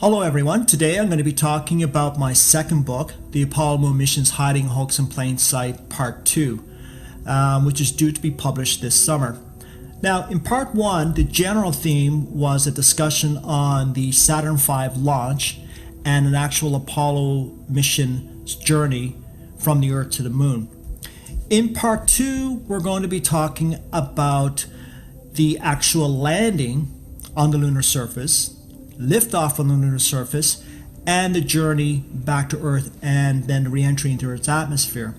Hello everyone, today I'm going to be talking about my second book, The Apollo Moon Mission's Hiding Hoax in Plain Sight, Part 2, which is due to be published this summer. Now, in Part 1, the general theme was a discussion on the Saturn V launch and an actual Apollo mission's journey from the Earth to the Moon. In Part 2, we're going to be talking about the actual landing on the lunar surface, liftoff on the lunar surface, and the journey back to Earth and then the re-entry into Earth's atmosphere.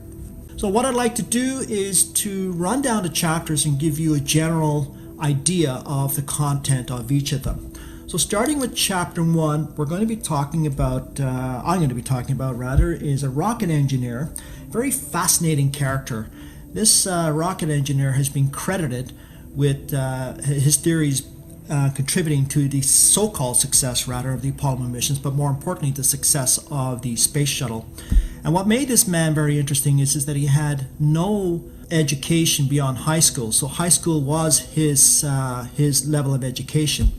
So what I'd like to do is to run down the chapters and give you a general idea of the content of each of them. So starting with chapter 1, we're going to be talking about, is a rocket engineer, very fascinating character. This rocket engineer has been credited with his theories contributing to the so-called success of the Apollo moon missions, but more importantly the success of the space shuttle. And what made this man very interesting is that he had no education beyond high school. So high school was his level of education,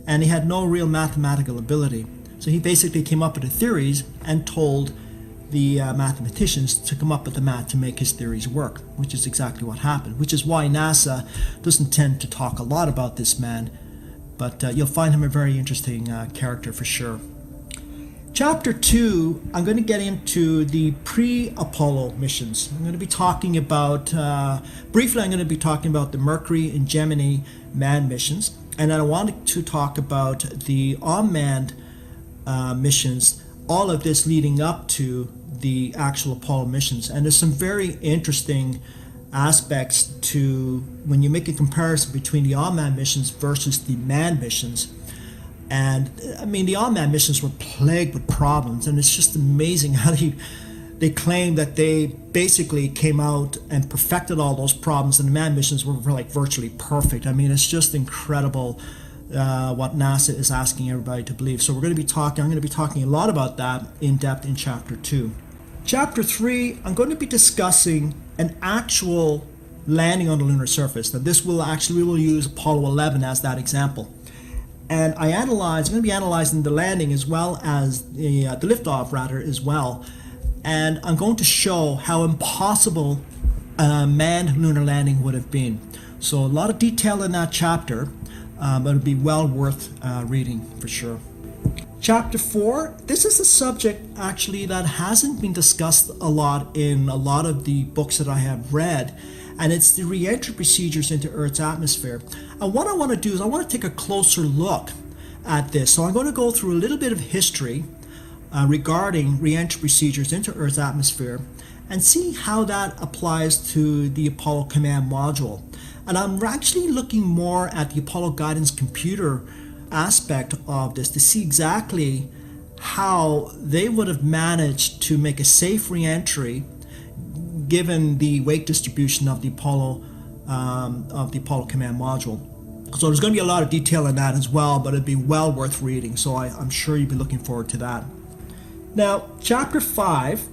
and he had no real mathematical ability. So he basically came up with the theories and told the mathematicians to come up with the math to make his theories work, which is exactly what happened, which is why NASA doesn't tend to talk a lot about this man, but you'll find him a very interesting character for sure. Chapter 2, I'm going to get into the pre-Apollo missions. I'm going to be talking about, briefly I'm going to be talking about the Mercury and Gemini manned missions, and then I wanted to talk about the unmanned missions, all of this leading up to the actual Apollo missions. And there's some very interesting aspects to when you make a comparison between the unmanned missions versus the manned missions. And I mean, the unmanned missions were plagued with problems, and it's just amazing how they claim that they basically came out and perfected all those problems, and the manned missions were like virtually perfect. I mean, it's just incredible what NASA is asking everybody to believe. So I'm going to be talking a lot about that in depth in chapter 2. Chapter 3, I'm going to be discussing an actual landing on the lunar surface. Now we will use Apollo 11 as that example. And I'm going to be analyzing the landing as well as the liftoff as well. And I'm going to show how impossible a manned lunar landing would have been. So a lot of detail in that chapter, but it'll be well worth reading for sure. Chapter 4, this is a subject actually that hasn't been discussed a lot in a lot of the books that I have read, and it's the re-entry procedures into Earth's atmosphere. And what I want to do is I want to take a closer look at this. So I'm going to go through a little bit of history regarding re-entry procedures into Earth's atmosphere and see how that applies to the Apollo command module. And I'm actually looking more at the Apollo guidance computer aspect of this to see exactly how they would have managed to make a safe re-entry given the weight distribution of the Apollo command module. So there's going to be a lot of detail in that as well, but it'd be well worth reading. So I'm sure you'll be looking forward to that. Now, chapter 5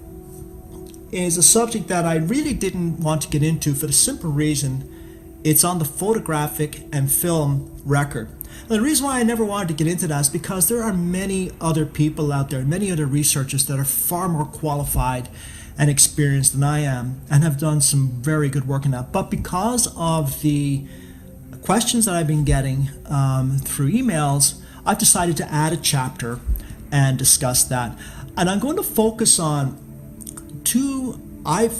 is a subject that I really didn't want to get into for the simple reason it's on the photographic and film record. And the reason why I never wanted to get into that is because there are many other people out there, many other researchers that are far more qualified and experienced than I am and have done some very good work in that. But because of the questions that I've been getting through emails, I've decided to add a chapter and discuss that. And I'm going to focus on two, I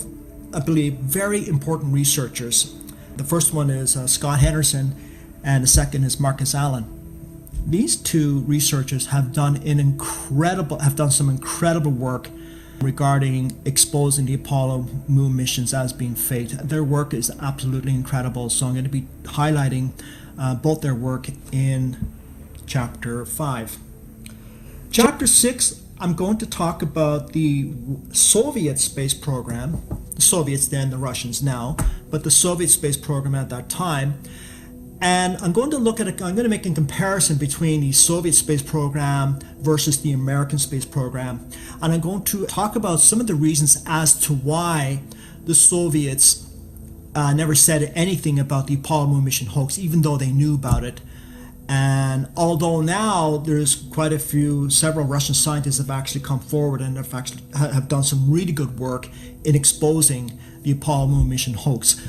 believe, very important researchers. The first one is Scott Henderson, and the second is Marcus Allen. These two researchers have done some incredible work regarding exposing the Apollo moon missions as being fake. Their work is absolutely incredible, so I'm going to be highlighting both their work in chapter 5. Chapter 6, I'm going to talk about the Soviet space program, the Soviets then, the Russians now, but the Soviet space program at that time. And I'm going to make a comparison between the Soviet space program versus the American space program. And I'm going to talk about some of the reasons as to why the Soviets never said anything about the Apollo moon mission hoax, even though they knew about it. And although now there's quite a several Russian scientists have actually come forward and have done some really good work in exposing the Apollo moon mission hoax,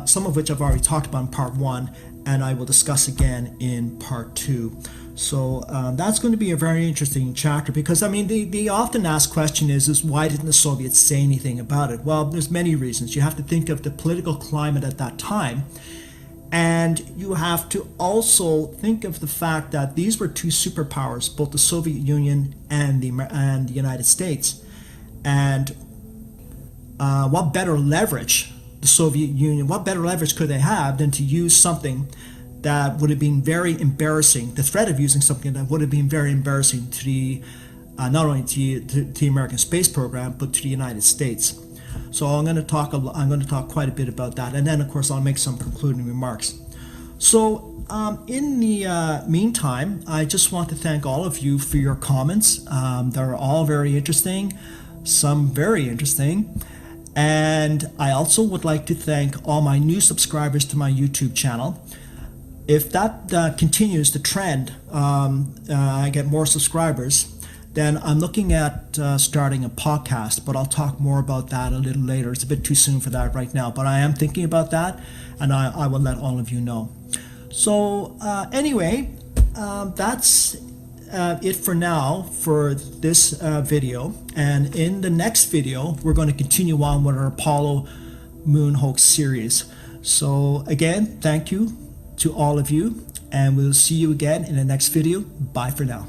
some of which I've already talked about in part 1, and I will discuss again in part 2. So that's going to be a very interesting chapter, because I mean the often asked question is why didn't the Soviets say anything about it? Well, there's many reasons. You have to think of the political climate at that time, and you have to also think of the fact that these were two superpowers, both the Soviet Union and the United States. And what better leverage what better leverage could they have than to use something that would have been very embarrassing, the threat of using something that would have been very embarrassing to the not only to the American space program, but to the United States. So I'm going to talk quite a bit about that, and then of course I'll make some concluding remarks. So in the meantime, I just want to thank all of you for your comments. They're all very interesting, some very interesting, and I also would like to thank all my new subscribers to my YouTube channel. If that continues the trend, I get more subscribers, then I'm looking at starting a podcast, but I'll talk more about that a little later. It's a bit too soon for that right now, but I am thinking about that, and I will let all of you know. So anyway, that's it for now for this video, and in the next video we're going to continue on with our Apollo moon hoax series. So again, thank you to all of you, and we'll see you again in the next video. Bye for now.